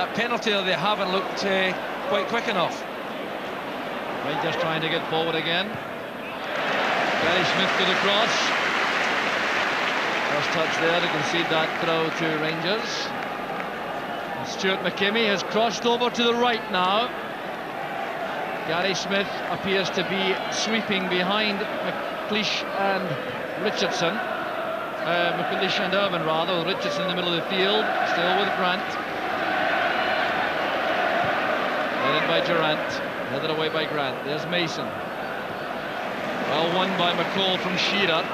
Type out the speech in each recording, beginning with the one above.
That penalty, they haven't looked quite quick enough. Rangers trying to get forward again. Gary Smith to the cross. First touch there to concede that throw to Rangers. And Stuart McKimmie has crossed over to the right now. Gary Smith appears to be sweeping behind McLeish and Richardson. McLeish and Irvine rather, with Richardson in the middle of the field, still with Grant. Led in by Durant, headed away by Grant. There's Mason. Well won by McCall from Shearer.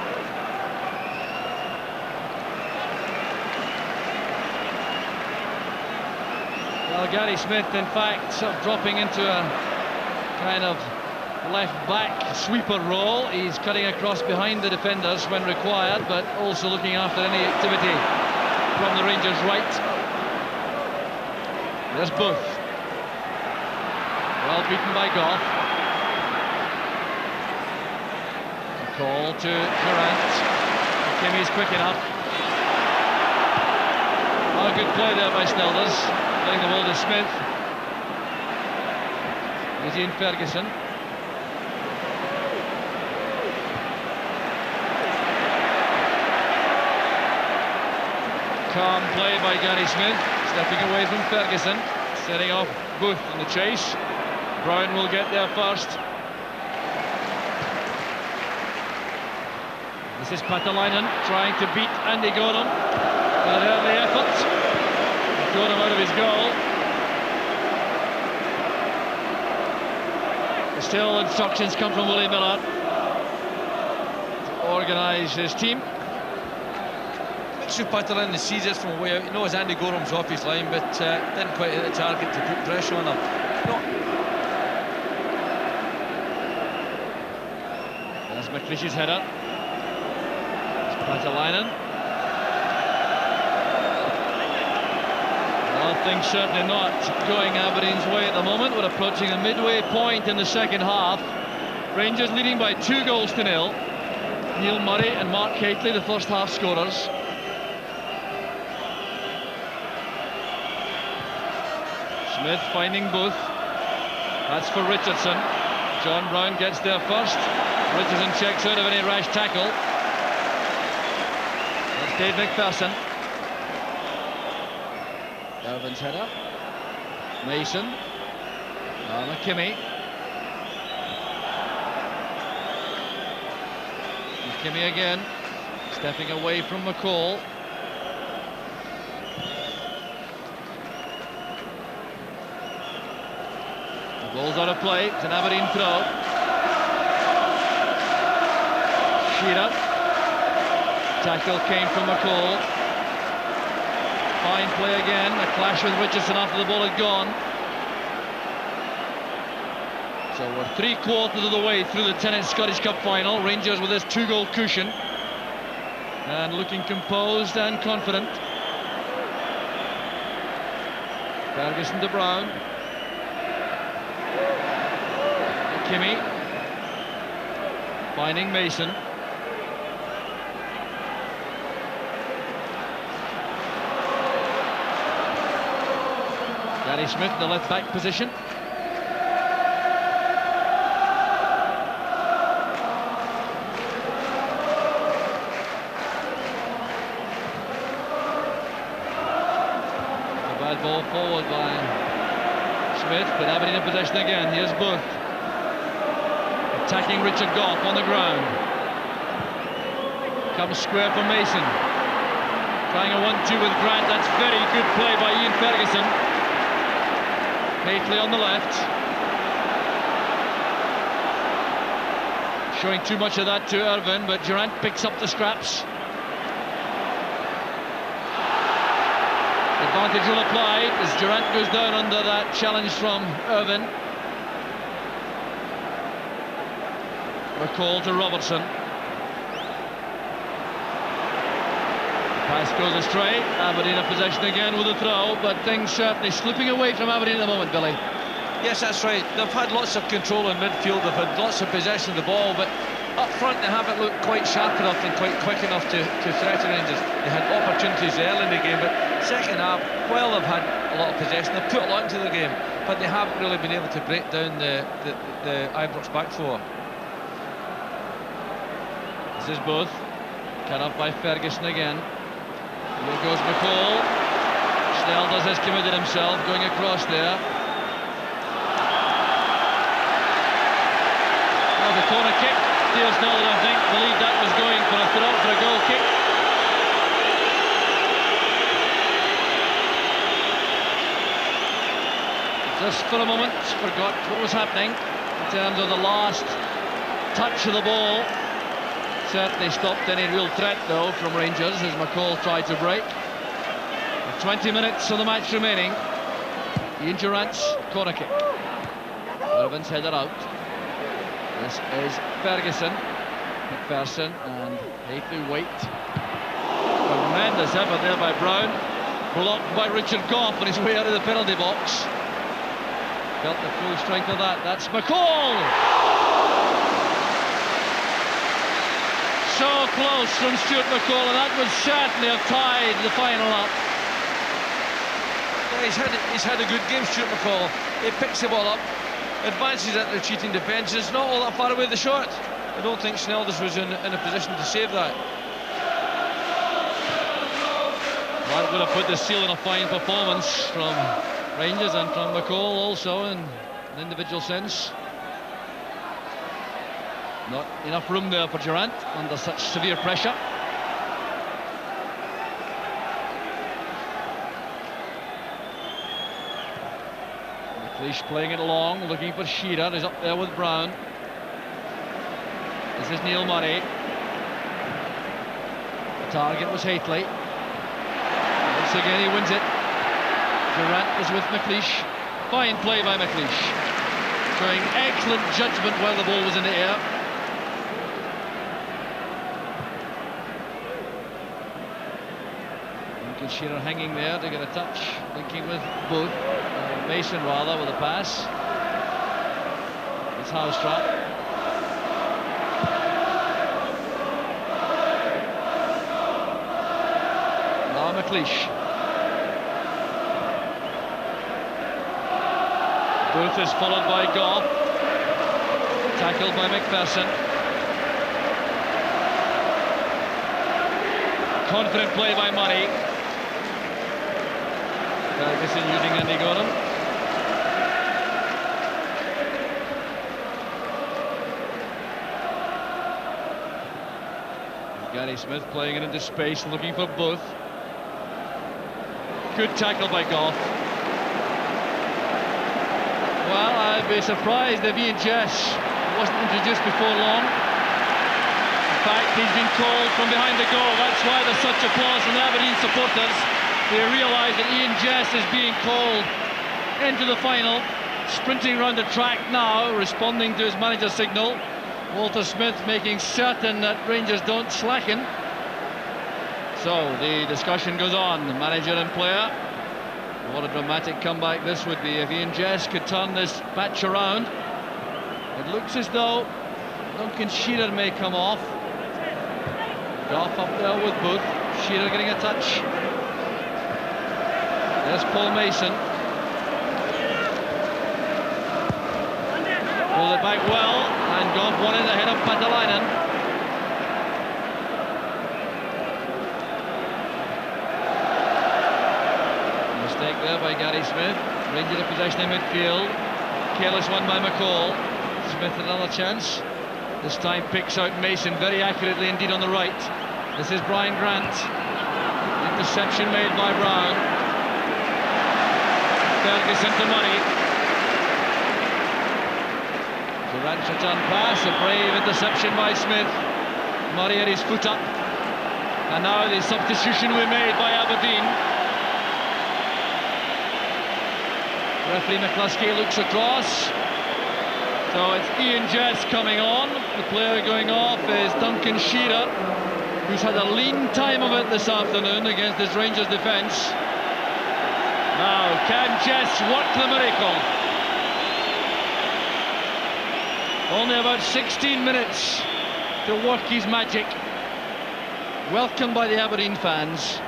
Well, Gary Smith, in fact, sort of dropping into a kind of left-back sweeper role. He's cutting across behind the defenders when required, but also looking after any activity from the Rangers' right. There's Booth. Well beaten by Goff. A call to Durant. Kimmy's quick enough. Oh, good play there by Snelders. Playing the ball to Smith. Eugene Ferguson. Calm play by Gary Smith. Stepping away from Ferguson. Setting off Booth in the chase. Brown will get there first. This is Patalainen trying to beat Andy Gorham with an early effort. Got him out of his goal. Still instructions come from Willie Miller to organise his team. Makes sure Patalainen sees it from way out. He knows Andy Gorham's off his line, but didn't quite hit the target to put pressure on him. There's McLeish's header. It's Patalainen. Well, things certainly not going Aberdeen's way at the moment. We're approaching the midway point in the second half. Rangers leading by 2-0. Neil Murray and Mark Haitley, the first half scorers. Smith finding Booth. That's for Richardson. John Brown gets there first. Richardson checks out of any rash tackle. That's Dave McPherson. Irvin's header. Mason. McKimmie. McKimmie again. Stepping away from McCall. The ball's out of play. It's an Aberdeen throw. Shearer. Tackle came from McCall. Fine play again. A clash with Richardson after the ball had gone. So we're 3/4 of the way through the Tennent Scottish Cup final. Rangers with this 2-goal cushion. And looking composed and confident. Ferguson to Brown. McKimmie. Finding Mason. Gary Smith in the left back position. A bad ball forward by Smith, but Aberdeen in possession again. Here's Booth. Attacking Richard Goff on the ground. Comes square for Mason. Trying a 1-2 with Grant. That's very good play by Ian Ferguson. Haitley on the left. Showing too much of that to Irvine, but Durant picks up the scraps. Advantage will apply as Durant goes down under that challenge from Irvine. McCall to Robertson. Pass goes astray. Aberdeen in possession again with a throw, but things certainly slipping away from Aberdeen at the moment, Billy. Yes, that's right. They've had lots of control in midfield. They've had lots of possession of the ball, but up front they haven't looked quite sharp enough and quite quick enough to threaten Rangers. They had opportunities early in the game, but second half, while they've had a lot of possession. They've put a lot into the game, but they haven't really been able to break down the Ibrox back four. This is Booth, cut off by Ferguson again. Here goes McCall. Snell has committed himself, going across there. Oh, the corner kick. Theo Snell, I think, believed that was going for a goal kick. Just for a moment, forgot what was happening in terms of the last touch of the ball. Certainly stopped any real threat, though, from Rangers as McCall tried to break. With 20 minutes of the match remaining, Ian Durrant's corner kick. Irvin's headed out. This is Ferguson. McPherson and Haythrough Waite. Tremendous effort there by Brown. Blocked by Richard Gough on his way out of the penalty box. Felt the full strength of that. That's McCall! So close from Stuart McCall, and that would certainly have tied the final up. Yeah, he's had a good game, Stuart McCall. He picks the ball up, advances at the retreating defence. It's not all that far away the shot. I don't think Snelders was in a position to save that. That would have put the seal on a fine performance from Rangers and from McCall also in an individual sense. Not enough room there for Durrant under such severe pressure. McLeish playing it along, looking for Shearer. He's up there with Brown. This is Neil Murray. The target was Haitley. Once again he wins it. Durrant was with McLeish. Fine play by McLeish, showing excellent judgment while the ball was in the air. Shearer hanging there to get a touch, linking with Booth, Mason rather, with a pass. It's Housetrap. Now McLeish. Booth is followed by Gough. Tackled by McPherson. Confident play by Murray. Ferguson using Andy Gordon. Gary Smith playing it into space, looking for Booth. Good tackle by Gough. Well, I'd be surprised if Ian Jess wasn't introduced before long. In fact, he's been called from behind the goal. That's why there's such applause from the Aberdeen supporters. They realise that Ian Jess is being called into the final, sprinting around the track now, responding to his manager's signal. Walter Smith making certain that Rangers don't slacken. So the discussion goes on, the manager and player. What a dramatic comeback this would be if Ian Jess could turn this match around. It looks as though Duncan Shearer may come off. Gough up there with Booth. Shearer getting a touch. There's Paul Mason. Pulled it back well, and Gough won it ahead of Patalainen. Mistake there by Gary Smith. Ranger of possession in midfield. Careless one by McCall. Smith another chance. This time picks out Mason very accurately indeed on the right. This is Brian Grant. Interception made by Brown. Ferguson to Murray. Durrant's return pass, a brave interception by Smith. Murray had his foot up. And now the substitution we made by Aberdeen. Referee McCluskey looks across. So it's Ian Jess coming on. The player going off is Duncan Shearer, who's had a lean time of it this afternoon against his Rangers defence. Now, can Jess work the miracle? Only about 16 minutes to work his magic. Welcomed by the Aberdeen fans.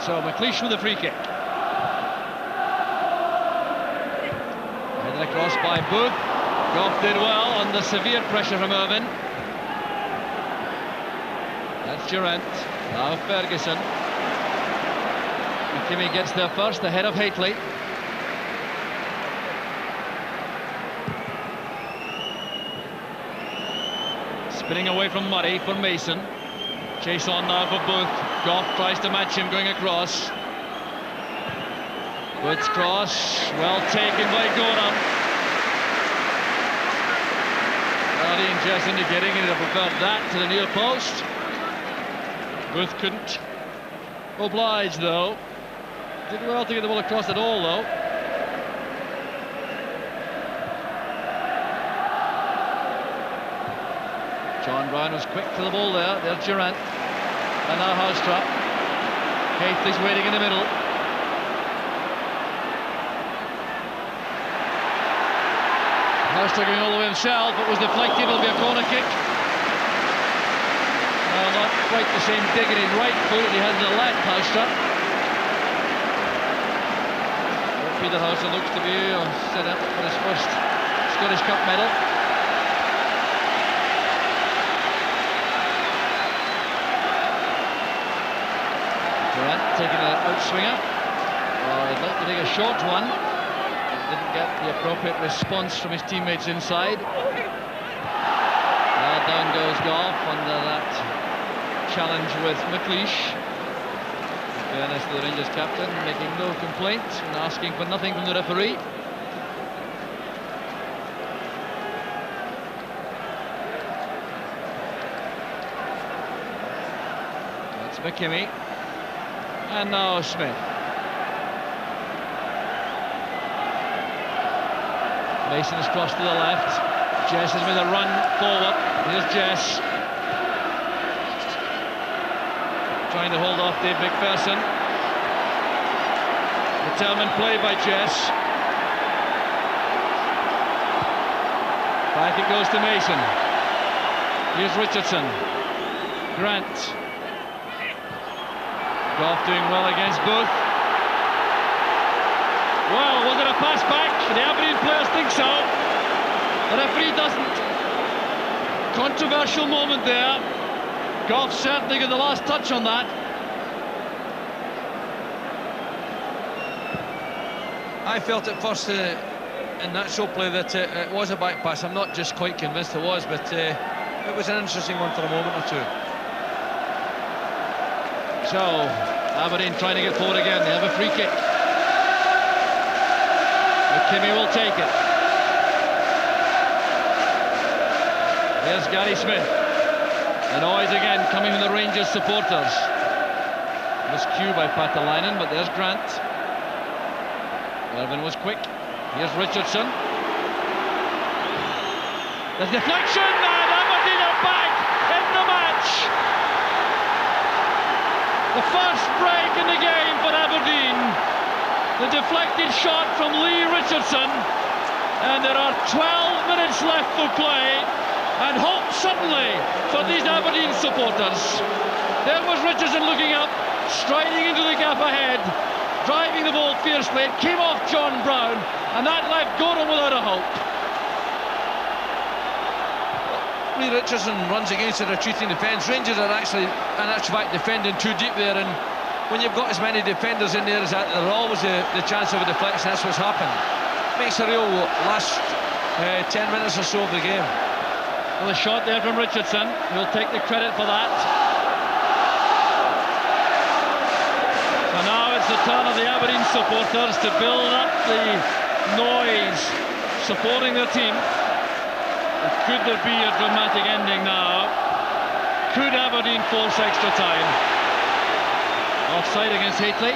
So McLeish with the free kick. Headed across by Booth. Goff did well under severe pressure from Irvine. That's Durant. Now Ferguson. McKimmie gets there first, ahead of Haitley. Spinning away from Murray for Mason. Chase on now for Booth. Goff tries to match him going across. Booth's cross, well taken by Gorham. Aberdeen just indicating he'd have preferred that to the near post. Booth couldn't oblige though. Did well to get the ball across at all though. John Brown was quick to the ball there. There's Durant. And now Housetrap. Haitley's waiting in the middle. Housetrap going all the way himself, but was deflected. It'll be a corner kick. Well, not quite the same dig in his right foot that he had in the left, Housetrap. Peter Houser looks to be set up for his first Scottish Cup medal. Durant taking an outswinger. Oh, he'd like to take a short one. Didn't get the appropriate response from his teammates inside. Down goes Goff under that challenge with McLeish. In fairness to the Rangers captain, making no complaint and asking for nothing from the referee. That's McKimmie. And now Smith. Mason has crossed to the left. Jess has made a run forward. Here's Jess. Trying to hold off Dave McPherson. Determined play by Jess. Back it goes to Mason. Here's Richardson. Grant. Goff doing well against Booth. Well, was it a pass back? The Aberdeen players think so. The referee doesn't. Controversial moment there. Goff certainly got the last touch on that. I felt at first in that show play that it was a back pass. I'm not just quite convinced it was, but it was an interesting one for a moment or two. So, Aberdeen trying to get forward again. They have a free kick. McKimmie will take it. There's Gary Smith. The noise again coming from the Rangers supporters. Miscue by Patalainen, but there's Grant. Irvine was quick. Here's Richardson. There's deflection, and Aberdeen are back in the match. The first break in the game for Aberdeen. The deflected shot from Lee Richardson, and there are 12 minutes left for play, and hope suddenly for these Aberdeen supporters. There was Richardson looking up, striding into the gap ahead, driving the ball fiercely. It came off John Brown, and that left Gorham without a hope. Lee Richardson runs against a retreating defence. Rangers are actually, in actual fact, defending too deep there, and when you've got as many defenders in there as that, there's always the chance of a deflection. That's what's happened. Makes a real last 10 minutes or so of the game. Well, a shot there from Richardson. He'll take the credit for that. So now it's the turn of the Aberdeen supporters to build up the noise, supporting their team. And could there be a dramatic ending now? Could Aberdeen force extra time? Offside against Haitley.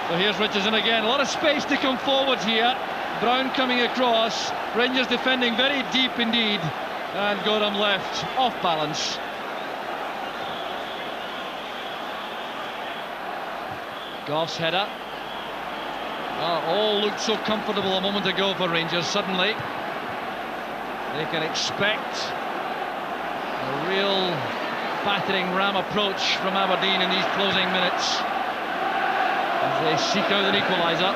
So here's Richardson again. A lot of space to come forward here. Brown coming across. Rangers defending very deep indeed. And Gorham left off balance. Goff's header. All looked so comfortable a moment ago for Rangers. Suddenly they can expect a real battering ram approach from Aberdeen in these closing minutes as they seek out an equaliser.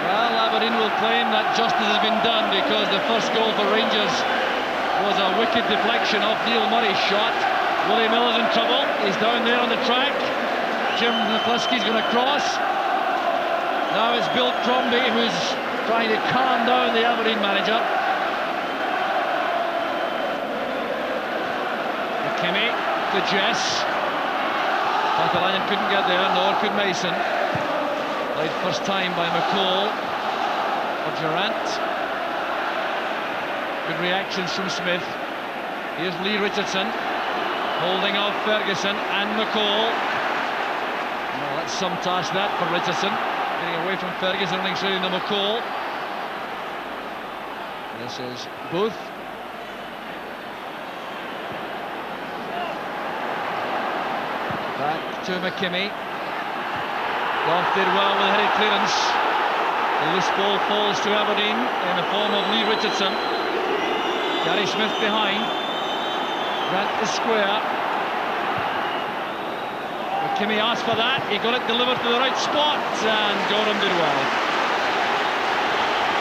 Well, Aberdeen will claim that justice has been done because the first goal for Rangers was a wicked deflection off Neil Murray's shot. Willie Miller's in trouble. He's down there on the track. Jim McCluskey's going to cross. Now it's Bill Crombie who's trying to calm down the Aberdeen manager. McKimmie to Jess. Patalainen couldn't get there, nor could Mason. Played first time by McCall or Durant. Good reactions from Smith. Here's Lee Richardson holding off Ferguson and McCall. Well, that's some task that for Richardson. Getting away from Ferguson, running straight into McCall. This is Booth. Back to McKimmie. Goff did well with a headed clearance. The loose ball falls to Aberdeen in the form of Lee Richardson. Gary Smith behind. Grant is square. McKimmie asked for that. He got it delivered to the right spot, and Gorham did well.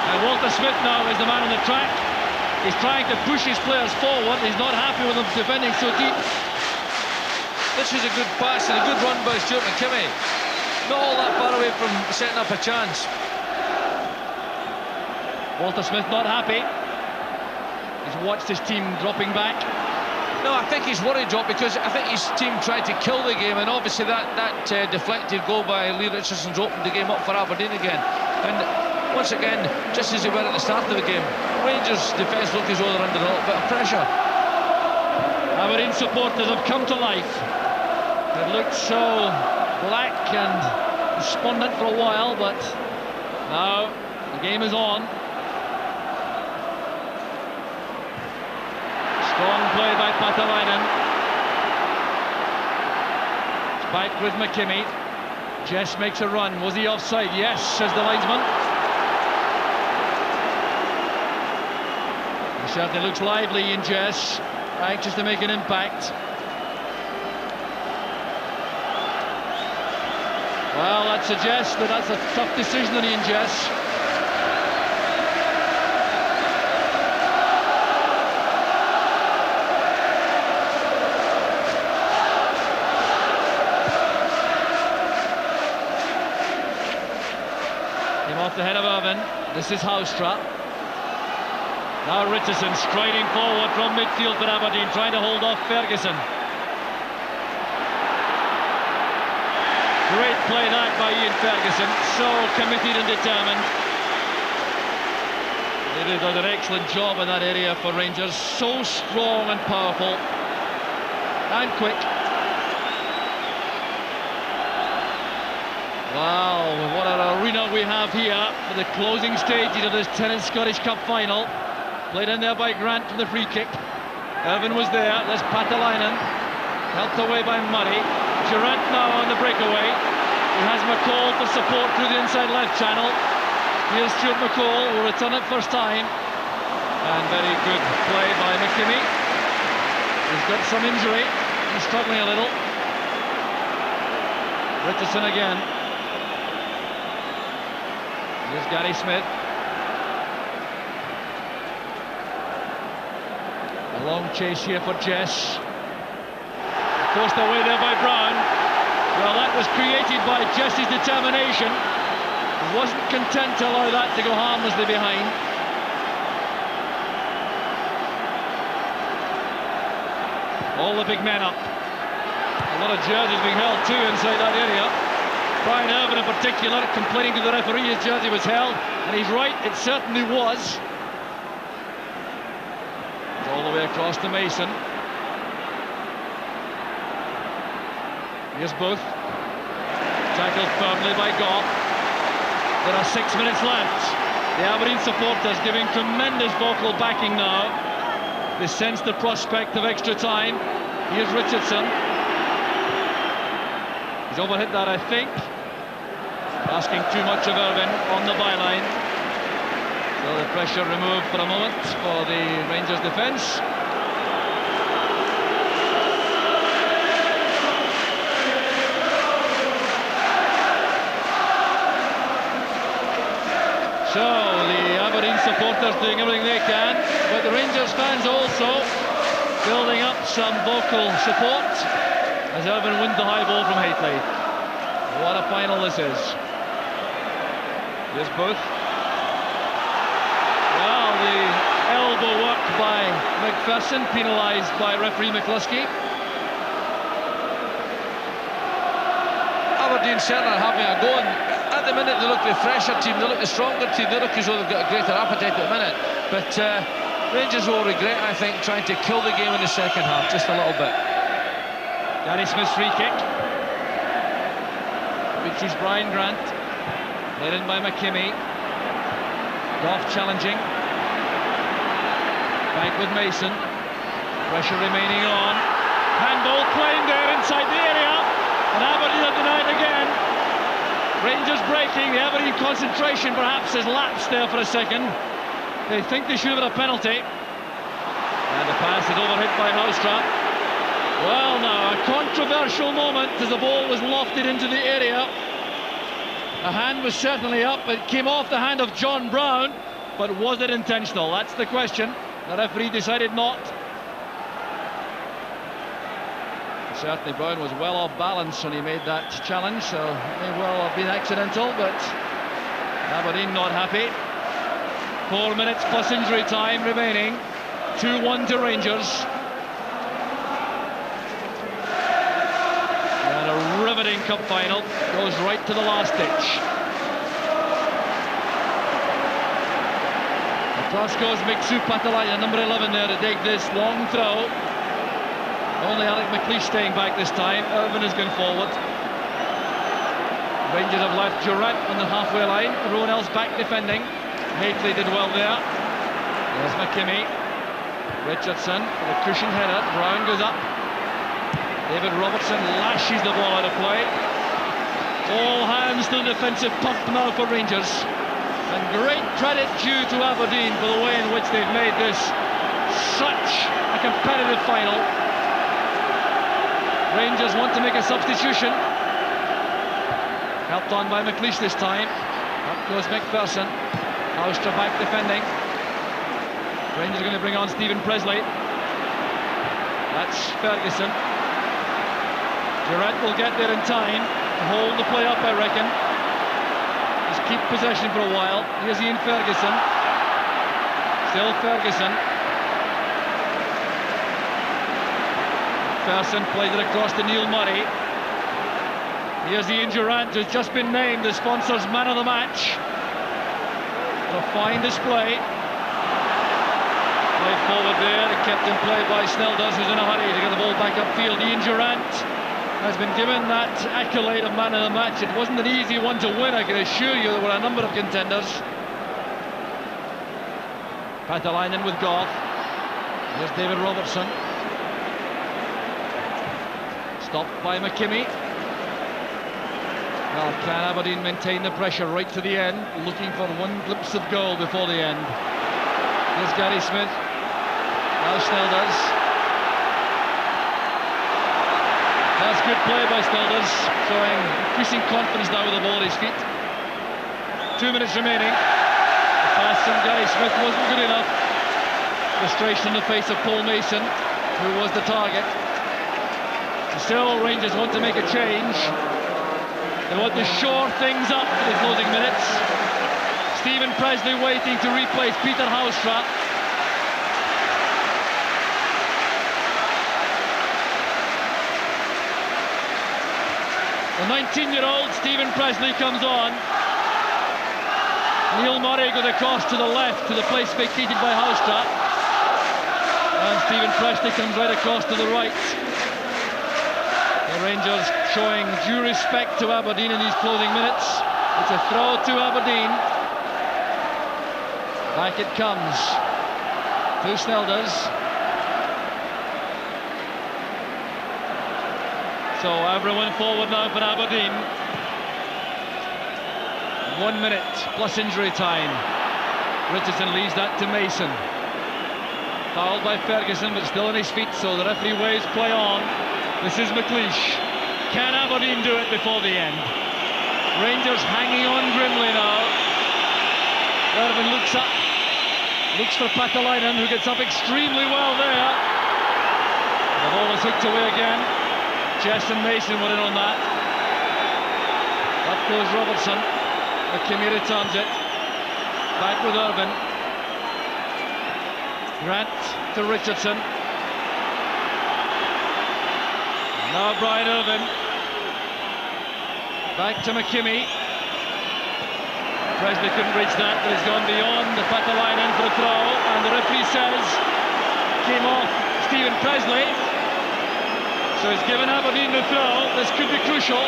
And Walter Smith now is the man on the track. He's trying to push his players forward. He's not happy with them defending so deep. This is a good pass and a good run by Stuart McKimmie. Not all that far away from setting up a chance. Walter Smith not happy. He's watched his team dropping back. No, I think he's worried, Jock, because I think his team tried to kill the game, and obviously that deflected goal by Lee Richardson's opened the game up for Aberdeen again. And once again, just as they were at the start of the game, Rangers' defence look as though they're under a little bit of pressure. Aberdeen supporters have come to life. It looked so black and despondent for a while, but now the game is on. Strong play by Patalainen. It's back with McKimmie. Jess makes a run. Was he offside? Yes, says the linesman. He certainly looks lively in Jess, anxious to make an impact. Well, that suggests that that's a tough decision on Ian Jess. Came off the head of Irvin. This is Houstra. Now Richardson striding forward from midfield for Aberdeen, trying to hold off Ferguson. Great play that by Ian Ferguson, so committed and determined. They did an excellent job in that area for Rangers, so strong and powerful and quick. Wow, what an arena we have here for the closing stages of this Tennent Scottish Cup final. Played in there by Grant from the free kick. Irvin was there, there's Patalainen, helped away by Murray. Durant now on the breakaway. He has McCall for support through the inside left channel. Here's Stuart McCall, will return it first time. And very good play by McKimmie. He's got some injury. He's struggling a little. Richardson again. Here's Gary Smith. A long chase here for Jess. Forced away there by Brown. Well, that was created by Jess's determination. He wasn't content to allow that to go harmlessly behind. All the big men up. A lot of jerseys being held too inside that area. Brian Irvin in particular complaining to the referee his jersey was held, and he's right, it certainly was. It's all the way across to Mason. Here's Booth. Tackled firmly by Goff. There are 6 minutes left. The Aberdeen supporters giving tremendous vocal backing now. They sense the prospect of extra time. Here's Richardson. He's overhit that, I think. Asking too much of Irvin on the byline. So the pressure removed for a moment for the Rangers defence. supporters doing everything they can, but the Rangers fans also building up some vocal support as Irvine wins the high ball from Haitley. What a final this is. Here's Booth. Well, the elbow work by McPherson, penalised by referee McCluskey. Aberdeen certainly are having a go, and at the minute they look the fresher team, they look the stronger team. They look as though they've got a greater appetite at the minute, but Rangers will regret, I think, trying to kill the game in the second half just a little bit. Gary Smith's free kick reaches Brian Grant, led in by McKimmie. Goff challenging, back with Mason, pressure remaining on, handball claimed there inside the area, and Aberdeen are denied again. Rangers breaking, the Aberdeen concentration perhaps has lapsed there for a second. They think they should have had a penalty, and the pass is overhit by Housetrap. Well, now a controversial moment as the ball was lofted into the area. A hand was certainly up. It came off the hand of John Brown, but was it intentional? That's the question. The referee decided not. Certainly Brown was well off balance when he made that challenge, so it may well have been accidental, but Aberdeen not happy. 4 minutes plus injury time remaining. 2-1 to Rangers. And a riveting cup final goes right to the last ditch. Glasgow's Miksu Patalainen, number 11 there to dig this long throw. Only Alec McLeish staying back this time. Irvine has gone forward. Rangers have left Durant on the halfway line. Ronell's back defending. Haitley did well there. There's McKimmie. Richardson with a cushioned header. Brown goes up. David Robertson lashes the ball out of play. All hands to the defensive pump now for Rangers. And great credit due to Aberdeen for the way in which they've made this such a competitive final. Rangers want to make a substitution. Helped on by McLeish this time. Up goes McPherson. Houster back defending. Rangers are going to bring on Stephen Presley. That's Ferguson. Durant will get there in time to hold the play up, I reckon. Just keep possession for a while. Here's Ian Ferguson. Still Ferguson. McPherson plays it across to Neil Murray. Here's Ian Durant, who's just been named the sponsor's man of the match. A fine display. Played forward there, kept in play by Snelders, who's in a hurry to get the ball back upfield. Ian Durant has been given that accolade of man of the match. It wasn't an easy one to win, I can assure you. There were a number of contenders. Patalainen with Goff. Here's David Robertson. Stopped by McKimmie. Well, can Aberdeen maintain the pressure right to the end, looking for one glimpse of goal before the end? Here's Gary Smith. Now Snelders. That's good play by Snelders, showing increasing confidence now with the ball at his feet. 2 minutes remaining. The pass from Gary Smith wasn't good enough. Frustration in the face of Paul Mason, who was the target. Still, Rangers want to make a change. They want to shore things up for the closing minutes. Stephen Presley waiting to replace Peter Housetrap. The 19-year-old Stephen Presley comes on. Neil Murray goes across to the left to the place vacated by Housetrap. And Stephen Presley comes right across to the right. The Rangers showing due respect to Aberdeen in these closing minutes. It's a throw to Aberdeen. Back it comes to Snelders. So everyone forward now for Aberdeen. 1 minute plus injury time. Richardson leaves that to Mason. Fouled by Ferguson, but still on his feet, so the referee waves play on. This is McLeish. Can Aberdeen do it before the end? Rangers hanging on grimly now. Irvine looks up. Looks for Patalainen, who gets up extremely well there. The ball is hooked away again. Jess and Mason were in on that. Up goes Robertson. McKimmie returns it. Back with Irvin. Grant to Richardson. Now Brian Irvin. Back to McKimmie. Presley couldn't reach that, but he's gone beyond the Patalainen for a throw, and the referee says came off Stephen Presley. So he's given Aberdeen the throw. This could be crucial.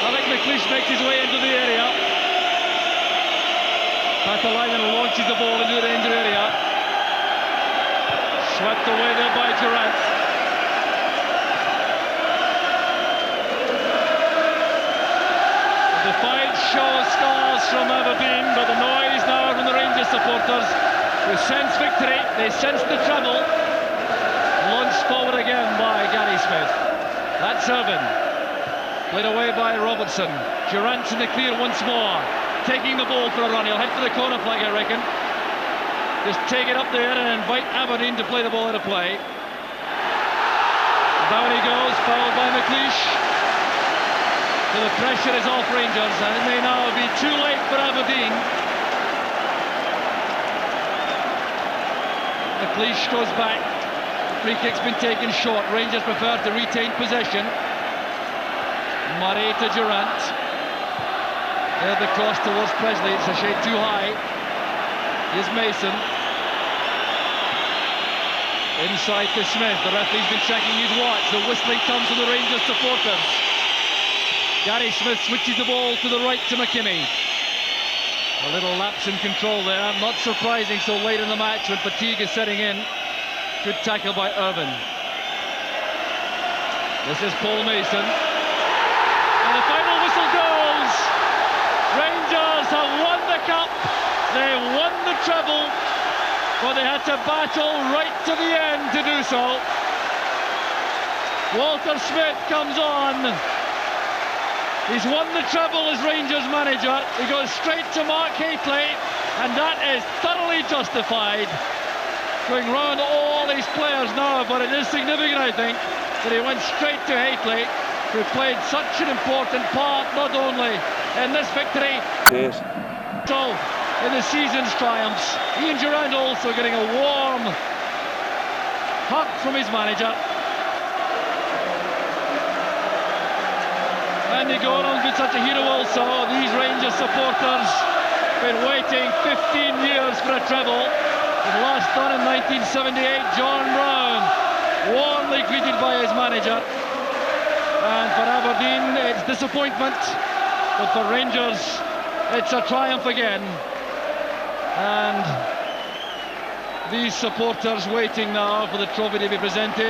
Alec McLeish makes his way into the area. Patalainen launches the ball into the Ranger area. Swept away there by Durant. The defiant show of scars from Aberdeen, but the noise now from the Rangers supporters who sense victory. They sense the treble. Launched forward again by Gary Smith. That's Irvin. Played away by Robertson. Durant's in the clear once more. Taking the ball for a run. He'll head for the corner flag, I reckon. Just take it up there and invite Aberdeen to play the ball out of play. Down he goes, fouled by McLeish. So the pressure is off Rangers, and it may now be too late for Aberdeen. McLeish goes back. Free kick's been taken short. Rangers prefer to retain possession. Murray to Durant. There the cross towards Presley. It's a shade too high. Here's Mason. Inside to Smith. The referee's been checking his watch. The whistling comes from the Rangers supporters. Gary Smith switches the ball to the right to McKimmie. A little lapse in control there. Not surprising so late in the match when fatigue is setting in. Good tackle by Irvin. This is Paul Mason. And the final whistle goes. Rangers have won the cup. They won the treble. But they had to battle right to the end to do so. Walter Smith comes on. He's won the treble as Rangers manager. He goes straight to Mark Hateley, and that is thoroughly justified. Going round all these players now, but it is significant, I think, that he went straight to Hateley, who played such an important part, not only in this victory, so in the season's triumphs. Ian Durant also getting a warm hug from his manager. Andy Gordon's been such a hero also. These Rangers supporters been waiting 15 years for a treble. It last done in 1978. John Brown warmly greeted by his manager. And for Aberdeen it's disappointment, but for Rangers it's a triumph again. And these supporters waiting now for the trophy to be presented.